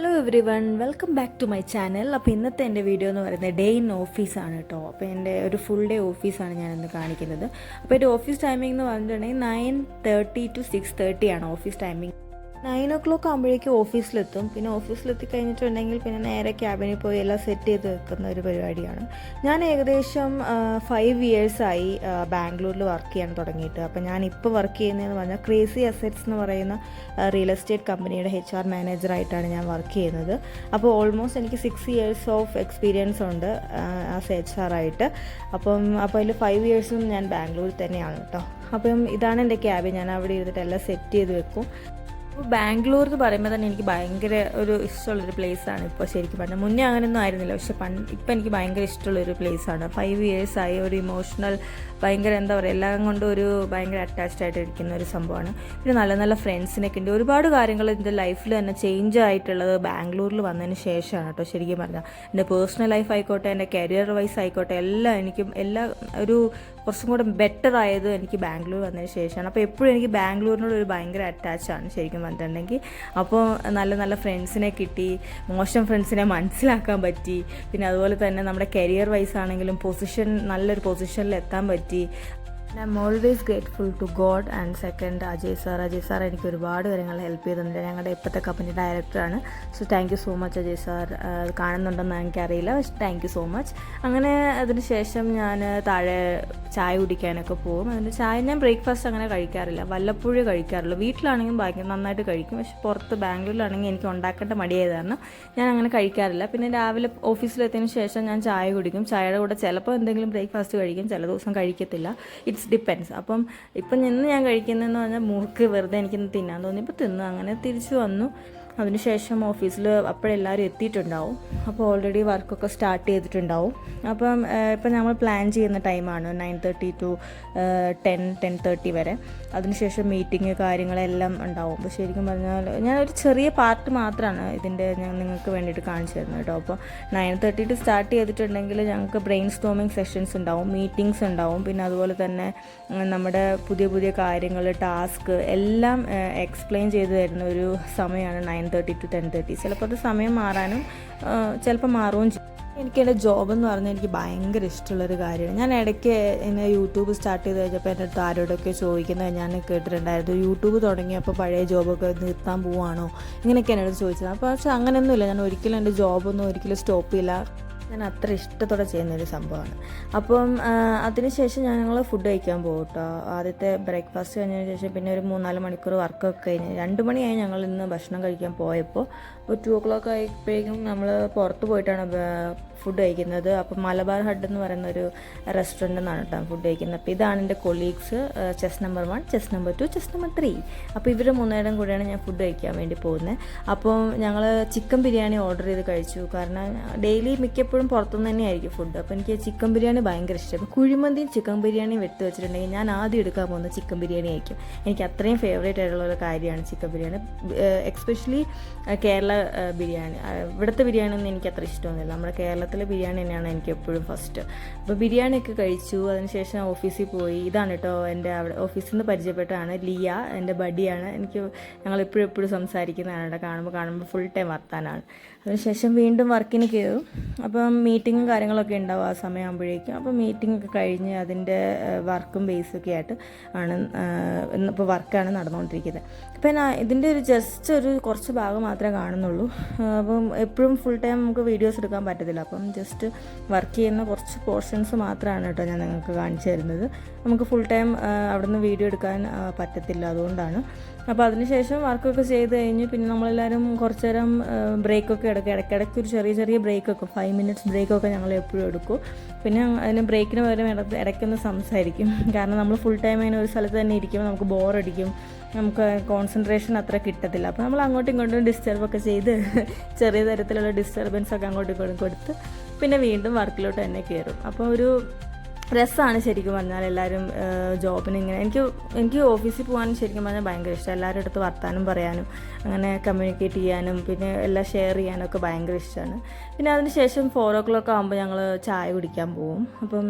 Hello everyone, welcome back to my channel. അപ്പോൾ ഇന്നത്തെ എൻ്റെ വീഡിയോ എന്ന് പറയുന്നത് ഡേ ഇൻ ഓഫീസാണ് കേട്ടോ. അപ്പോൾ എൻ്റെ ഒരു ഫുൾ ഡേ ഓഫീസാണ് ഞാനിന്ന് കാണിക്കുന്നത്. അപ്പോൾ എൻ്റെ ഓഫീസ് ടൈമിംഗ് എന്ന് പറഞ്ഞിട്ടുണ്ടെങ്കിൽ 9:30 to 6:30 ആണ് ഓഫീസ് ടൈമിംഗ്. 9 o'clock ആകുമ്പോഴേക്കും ഓഫീസിലെത്തും. പിന്നെ ഓഫീസിലെത്തി കഴിഞ്ഞിട്ടുണ്ടെങ്കിൽ പിന്നെ നേരെ ക്യാബിനിൽ പോയി എല്ലാം സെറ്റ് ചെയ്ത് വെക്കുന്ന ഒരു പരിപാടിയാണ്. ഞാൻ ഏകദേശം 5 yearsആയി ബാംഗ്ലൂരിൽ വർക്ക് ചെയ്യാൻ തുടങ്ങിയിട്ട്. അപ്പോൾ ഞാനിപ്പോൾ വർക്ക് ചെയ്യുന്നതെന്ന് പറഞ്ഞാൽ ക്രേസി അസറ്റ്സ് എന്ന് പറയുന്ന റിയൽ എസ്റ്റേറ്റ് കമ്പനിയുടെ HR മാനേജറായിട്ടാണ് ഞാൻ വർക്ക് ചെയ്യുന്നത്. അപ്പോൾ ഓൾമോസ്റ്റ് എനിക്ക് 6 years ഓഫ് എക്സ്പീരിയൻസ് ഉണ്ട് ആസ് HR ആയിട്ട്. അപ്പോൾ അതിൽ 5 yearsഉം ഞാൻ ബാംഗ്ലൂരിൽ തന്നെയാണ് കേട്ടോ. അപ്പം ഇതാണ് എൻ്റെ ക്യാബിൻ. ഞാൻ അവിടെ ഇരുന്നിട്ട് എല്ലാം സെറ്റ് ചെയ്ത് വെക്കും. അപ്പോൾ ബാംഗ്ലൂർ എന്ന് പറയുമ്പോൾ തന്നെ എനിക്ക് ഭയങ്കര ഒരു ഇഷ്ടമുള്ളൊരു പ്ലേസാണ്. ഇപ്പോൾ ശരിക്കും പറഞ്ഞാൽ മുന്നേ അങ്ങനെയൊന്നും ആയിരുന്നില്ല, പക്ഷെ ഇപ്പം എനിക്ക് ഭയങ്കര ഇഷ്ടമുള്ളൊരു പ്ലേസാണ്. 5 yearsആയി ഒരു ഇമോഷണൽ ഭയങ്കര എന്താ പറയുക, എല്ലാം കൊണ്ടും ഒരു ഭയങ്കര അറ്റാച്ച്ഡ് ആയിട്ട് ഇരിക്കുന്ന ഒരു സംഭവമാണ്. പിന്നെ നല്ല നല്ല ഫ്രണ്ട്സിനൊക്കെ ഉണ്ട്. ഒരുപാട് കാര്യങ്ങൾ എൻ്റെ ലൈഫിൽ തന്നെ ചേഞ്ച് ആയിട്ടുള്ളത് ബാംഗ്ലൂരിൽ വന്നതിന് ശേഷമാണ് കേട്ടോ. ശരിക്കും പറഞ്ഞാൽ എൻ്റെ പേഴ്സണൽ ലൈഫ് ആയിക്കോട്ടെ, എൻ്റെ കരിയർ വൈസ് ആയിക്കോട്ടെ, എല്ലാം ഒരു കുറച്ചും കൂടെ ബെറ്റർ ആയത് എനിക്ക് ബാംഗ്ലൂർ വന്നതിന് ശേഷമാണ്. അപ്പോൾ എപ്പോഴും എനിക്ക് ബാംഗ്ലൂരിനോട് ഒരു ഭയങ്കര അറ്റാച്ചാണ് ശരിക്കും പറഞ്ഞിട്ടുണ്ടെങ്കിൽ. അപ്പോൾ നല്ല നല്ല ഫ്രണ്ട്സിനെ കിട്ടി, മോശം ഫ്രണ്ട്സിനെ മനസ്സിലാക്കാൻ പറ്റി. പിന്നെ അതുപോലെ തന്നെ നമ്മുടെ കരിയർ വൈസ് ആണെങ്കിലും നല്ലൊരു പൊസിഷനിൽ എത്താൻ പറ്റി. I am always grateful to God and second Ajay sir എനിക്ക് ഒരുപാട് കാര്യങ്ങൾ ഹെൽപ്പ് ചെയ്തിട്ടുണ്ട്. ഞങ്ങളുടെ ഇപ്പോഴത്തെ കമ്പനി ഡയറക്ടറാണ്. So thank you so much Ajay sir. കാണുന്നുണ്ടെന്ന് എനിക്കറിയില്ല, പക്ഷെ താങ്ക് യു സോ മച്ച്. അങ്ങനെ അതിന് ശേഷം ഞാൻ താഴെ ചായ കുടിക്കാനൊക്കെ പോകും. അതിൻ്റെ ചായ ഞാൻ ബ്രേക്ക്ഫാസ്റ്റ് അങ്ങനെ കഴിക്കാറില്ല, വല്ലപ്പോഴും കഴിക്കാറുള്ളൂ. വീട്ടിലാണെങ്കിൽ ഭയങ്കര നന്നായിട്ട് കഴിക്കും, പക്ഷെ പുറത്ത് ബാംഗ്ലൂരിലാണെങ്കിൽ എനിക്ക് ഉണ്ടാക്കേണ്ട മടിയായത് കാരണം ഞാൻ അങ്ങനെ കഴിക്കാറില്ല. പിന്നെ രാവിലെ ഓഫീസിലെത്തിയതിന് ശേഷം ഞാൻ ചായ കുടിക്കും. ചായയുടെ കൂടെ ചിലപ്പോൾ എന്തെങ്കിലും ബ്രേക്ക്ഫാസ്റ്റ് കഴിക്കും, ചില ദിവസം കഴിക്കത്തില്ല. ഡിപ്പെൻസ്. ഇപ്പം ഇന്ന് ഞാൻ കഴിക്കുന്നതെന്ന് പറഞ്ഞാൽ മുറുക്ക് വെറുതെ എനിക്കിന്ന് തിന്നാൻ തോന്നി, ഇപ്പോൾ തിന്നു. അങ്ങനെ തിരിച്ചു വന്നു. അതിനുശേഷം ഓഫീസിൽ അപ്പോഴെല്ലാവരും എത്തിയിട്ടുണ്ടാവും. അപ്പോൾ ഓൾറെഡി വർക്കൊക്കെ സ്റ്റാർട്ട് ചെയ്തിട്ടുണ്ടാവും. ഇപ്പം നമ്മൾ പ്ലാൻ ചെയ്യുന്ന ടൈമാണ് 9:30 to 10:30 വരെ. അതിനുശേഷം മീറ്റിംഗ് കാര്യങ്ങളെല്ലാം ഉണ്ടാവും. അപ്പോൾ ശരിക്കും പറഞ്ഞാൽ ഞാനൊരു ചെറിയ പാർട്ട് മാത്രമാണ് ഇതിൻ്റെ ഞാൻ നിങ്ങൾക്ക് വേണ്ടിയിട്ട് കാണിച്ചു തരുന്നത് കേട്ടോ. അപ്പോൾ 9:30 to സ്റ്റാർട്ട് ചെയ്തിട്ടുണ്ടെങ്കിൽ ഞങ്ങൾക്ക് ബ്രെയിൻ സ്റ്റോമിങ് സെഷൻസ് ഉണ്ടാവും, മീറ്റിംഗ്സ് ഉണ്ടാവും. പിന്നെ അതുപോലെ തന്നെ നമ്മുടെ പുതിയ പുതിയ കാര്യങ്ങൾ, ടാസ്ക് എല്ലാം എക്സ്പ്ലെയിൻ ചെയ്ത് തരുന്ന ഒരു സമയമാണ് 9:30 to 10:30. ചിലപ്പോൾ അത് സമയം മാറാനും ചിലപ്പോൾ മാറുകയും ചെയ്യും. എൻ്റെ ജോബ് എന്ന് പറഞ്ഞാൽ എനിക്ക് ഭയങ്കര ഇഷ്ടമുള്ളൊരു കാര്യമാണ്. ഞാൻ ഇടയ്ക്ക് എന്നെ യൂട്യൂബ് സ്റ്റാർട്ട് ചെയ്ത് കഴിഞ്ഞപ്പോൾ എൻ്റെ അടുത്ത് ആരോടൊക്കെ ചോദിക്കുന്നത് ഞാൻ കേട്ടിട്ടുണ്ടായിരുന്നു. യൂട്യൂബ് തുടങ്ങിയപ്പോൾ പഴയ ജോബൊക്കെ നിർത്താൻ പോവുകയാണോ, ഇങ്ങനെയൊക്കെ എന്നോട് ചോദിച്ചത്. പക്ഷേ അങ്ങനെയൊന്നുമില്ല. ഞാൻ ഒരിക്കലും എൻ്റെ ജോബൊന്നും ഒരിക്കലും സ്റ്റോപ്പ് ചെയ്യില്ല. ഞാൻ അത്ര ഇഷ്ടത്തോടെ ചെയ്യുന്നൊരു സംഭവമാണ്. അതിനുശേഷം ഞങ്ങൾ ഫുഡ് കഴിക്കാൻ പോകും കേട്ടോ. ആദ്യത്തെ ബ്രേക്ക്ഫാസ്റ്റ് കഴിഞ്ഞതിന് ശേഷം പിന്നെ ഒരു 3-4 മണിക്കൂർ വർക്കൊക്കെ കഴിഞ്ഞ് 2 മണിയായി ഞങ്ങൾ ഇന്ന് ഭക്ഷണം കഴിക്കാൻ പോയപ്പോൾ. 2 o'clock ആയപ്പോഴേക്കും നമ്മൾ പുറത്ത് പോയിട്ടാണ് ഫുഡ് കഴിക്കുന്നത്. അപ്പോൾ മലബാർ ഹഡ് എന്ന് പറയുന്ന ഒരു റെസ്റ്റോറൻറ്റിൽ നിന്നാണ് കേട്ടോ ഫുഡ് കഴിക്കുന്നത്. അപ്പോൾ ഇതാണ് എൻ്റെ colleagues, chess number 1, chess number 2, chess number 3. അപ്പോൾ ഇവർ 3 പേരും കൂടെയാണ് ഞാൻ ഫുഡ് കഴിക്കാൻ വേണ്ടി പോകുന്നത്. അപ്പോൾ ഞങ്ങൾ ചിക്കൻ ബിരിയാണി ഓർഡർ ചെയ്ത് കഴിച്ചു. കാരണം ഡെയിലി മിക്കപ്പോഴും പുറത്തുനിന്ന് തന്നെയായിരിക്കും ഫുഡ്. അപ്പോൾ എനിക്ക് ചിക്കൻ ബിരിയാണി ഭയങ്കര ഇഷ്ടം. അപ്പോൾ കുഴിമന്തിയും ചിക്കൻ ബിരിയാണിയും വെട്ട് വെച്ചിട്ടുണ്ടെങ്കിൽ ഞാൻ ആദ്യം എടുക്കാൻ പോകുന്നത് ചിക്കൻ ബിരിയാണി ആയിരിക്കും. എനിക്ക് അത്രയും ഫേവറേറ്റ് ആയിട്ടുള്ള ഒരു കാര്യമാണ് ചിക്കൻ ബിരിയാണി, എക്സ്പെഷ്യലി കേരള ബിരിയാണി. ഇവിടുത്തെ ബിരിയാണി ഒന്നും എനിക്ക് അത്ര ഇഷ്ടമൊന്നുമില്ല. നമ്മുടെ കേരളത്തിലെ ബിരിയാണി തന്നെയാണ് എനിക്ക് എപ്പോഴും ഫസ്റ്റ്. അപ്പോൾ ബിരിയാണിയൊക്കെ കഴിച്ചു. അതിനുശേഷം ഓഫീസിൽ പോയി. ഇതാണ് കേട്ടോ എൻ്റെ അവിടെ ഓഫീസിൽ നിന്ന് പരിചയപ്പെട്ടാണ് ലിയ, എൻ്റെ ബഡിയാണ്. ഞങ്ങൾ എപ്പോഴും സംസാരിക്കുന്നതാണ് കേട്ടോ. കാണുമ്പോൾ ഫുൾ ടൈം വർത്താനാണ്. അതിനുശേഷം വീണ്ടും വർക്കിന് കയറും. അപ്പം മീറ്റിങ്ങും കാര്യങ്ങളൊക്കെ ഉണ്ടാവും ആ സമയമാകുമ്പോഴേക്കും. അപ്പോൾ മീറ്റിംഗ് ഒക്കെ കഴിഞ്ഞ് അതിൻ്റെ വർക്കും ബേസൊക്കെ ആയിട്ട് ആണ് ഇപ്പോൾ വർക്കാണ് നടന്നുകൊണ്ടിരിക്കുന്നത്. അപ്പം ഇതിൻ്റെ ജസ്റ്റ് ഒരു കുറച്ച് ഭാഗം മാത്രമേ കാണുന്നുള്ളൂ. അപ്പം എപ്പോഴും ഫുൾ ടൈം നമുക്ക് വീഡിയോസ് എടുക്കാൻ പറ്റത്തില്ല. അപ്പം ജസ്റ്റ് വർക്ക് ചെയ്യുന്ന കുറച്ച് പോർഷൻസ് മാത്രമാണ് കേട്ടോ ഞാൻ നിങ്ങൾക്ക് കാണിച്ചു തരുന്നത്. നമുക്ക് ഫുൾ ടൈം അവിടെ നിന്ന് വീഡിയോ എടുക്കാൻ പറ്റത്തില്ല, അതുകൊണ്ടാണ്. അപ്പോൾ അതിനുശേഷം വർക്കൊക്കെ ചെയ്ത് കഴിഞ്ഞ് പിന്നെ നമ്മളെല്ലാവരും കുറച്ച് നേരം ബ്രേക്കൊക്കെ എടുക്കും. ഇടയ്ക്കിടയ്ക്ക് ഒരു ചെറിയ ബ്രേക്കൊക്കെ 5 minutes ബ്രേക്കൊക്കെ ഞങ്ങൾ എപ്പോഴും എടുക്കും. പിന്നെ അതിന് ബ്രേക്കിന് പകരം ഇടയ്ക്കൊന്ന് സംസാരിക്കും. കാരണം നമ്മൾ ഫുൾ ടൈം അതിന് ഒരു സ്ഥലത്ത് തന്നെ ഇരിക്കുമ്പോൾ നമുക്ക് ബോറടിക്കും, നമുക്ക് കോൺസെൻട്രേഷൻ അത്ര കിട്ടത്തില്ല. അപ്പോൾ നമ്മൾ അങ്ങോട്ടും ഇങ്ങോട്ടും ഡിസ്റ്റർബൊക്കെ ചെയ്ത് ചെറിയ തരത്തിലുള്ള ഡിസ്റ്റർബൻസൊക്കെ അങ്ങോട്ടും ഇങ്ങോട്ടും കൊടുത്ത് പിന്നെ വീണ്ടും വർക്കിലോട്ട് തന്നെ കയറും. അപ്പോൾ ഒരു രസമാണ് ശരിക്കും പറഞ്ഞാൽ എല്ലാവരും ജോബിന് ഇങ്ങനെ എനിക്ക് ഓഫീസിൽ പോകാൻ ശരിക്കും പറഞ്ഞാൽ ഭയങ്കര ഇഷ്ടം. എല്ലാവരുടെ അടുത്ത് വർത്താനം പറയാനും അങ്ങനെ കമ്മ്യൂണിക്കേറ്റ് ചെയ്യാനും പിന്നെ എല്ലാം ഷെയർ ചെയ്യാനും ഒക്കെ ഭയങ്കര ഇഷ്ടമാണ്. പിന്നെ അതിന് ശേഷം 4 o'clock ആകുമ്പോൾ ഞങ്ങൾ ചായ കുടിക്കാൻ പോകും. അപ്പം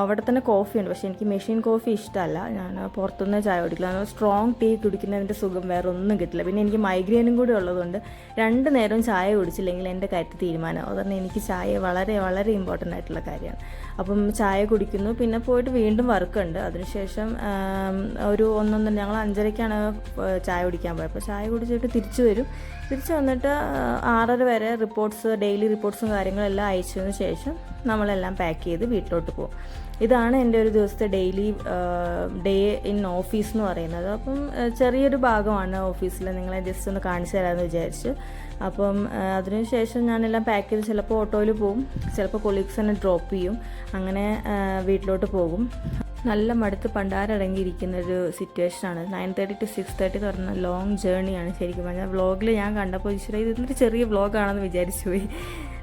അവിടെ തന്നെ കോഫിയുണ്ട്, പക്ഷേ എനിക്ക് മെഷീൻ കോഫി ഇഷ്ടമല്ല. ഞാൻ പുറത്തുനിന്ന് ചായ കുടിക്കില്ല. സ്ട്രോങ് ടീ കുടിക്കുന്നതിൻ്റെ സുഖം വേറെ ഒന്നും കിട്ടില്ല. പിന്നെ എനിക്ക് മൈഗ്രെയിനും കൂടി ഉള്ളതുകൊണ്ട് 2 നേരവും ചായ കുടിച്ചില്ലെങ്കിൽ എൻ്റെ കാര്യത്തിൽ തീരുമാനം. അതുകൊണ്ട് എനിക്ക് ചായ വളരെ വളരെ ഇമ്പോർട്ടൻ്റ് ആയിട്ടുള്ള കാര്യമാണ്. അപ്പം ചായ കുടിക്കുന്നു, പിന്നെ പോയിട്ട് വീണ്ടും വർക്കുണ്ട്. അതിനുശേഷം ഒരു 1-1 ഞങ്ങൾ 5:30ക്കാണ് ചായ കുടിക്കാൻ പോയത്. അപ്പോൾ ചായ കുടിച്ചിട്ട് തിരിച്ചു വരും. തിരിച്ചു വന്നിട്ട് 6:30 വരെ ഡെയിലി റിപ്പോർട്ട്സും കാര്യങ്ങളെല്ലാം അയച്ചതിന് ശേഷം നമ്മളെല്ലാം പാക്ക് ചെയ്ത് വീട്ടിലോട്ട് പോകും. ഇതാണ് എൻ്റെ ഒരു ദിവസത്തെ ഡേ ഇൻ ഓഫീസ് എന്ന് പറയുന്നത്. അപ്പം ചെറിയൊരു ഭാഗമാണ് ഓഫീസിൽ, നിങ്ങളെ ജസ്റ്റ് ഒന്ന് കാണിച്ചു തരാമെന്ന് വിചാരിച്ചു. അപ്പം അതിനുശേഷം ഞാനെല്ലാം പാക്ക് ചെയ്ത് ചിലപ്പോൾ ഓട്ടോയിൽ പോകും, ചിലപ്പോൾ കൊളീഗ്സ് തന്നെ ഡ്രോപ്പ് ചെയ്യും, അങ്ങനെ വീട്ടിലോട്ട് പോകും. നല്ല മടുത്ത് പണ്ടാരടങ്ങിയിരിക്കുന്നൊരു സിറ്റുവേഷനാണ്. 9:30 to 6:30 എന്ന് പറഞ്ഞാൽ ലോങ് ജേർണിയാണ് ശരിക്കും പറഞ്ഞാൽ. വ്ളോഗിൽ ഞാൻ കണ്ടപ്പോൾ ഇതൊരു ചെറിയ വ്ളോഗാണെന്ന് വിചാരിച്ചു പോയി.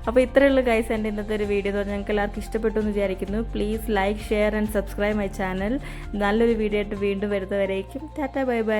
അപ്പോൾ ഇത്രയേ ഉള്ളൂ ഗൈസ് എൻ്റെ ഇന്നത്തെ ഒരു വീഡിയോ. എന്ന് പറഞ്ഞാൽ ഞങ്ങൾക്ക് എല്ലാവർക്കും ഇഷ്ടപ്പെട്ടു എന്ന് വിചാരിക്കുന്നു. Please like, share and subscribe my channel. നല്ലൊരു വീഡിയോ ആയിട്ട് വീണ്ടും വരുന്നവരേക്കും ടാറ്റ ബൈ ബൈ.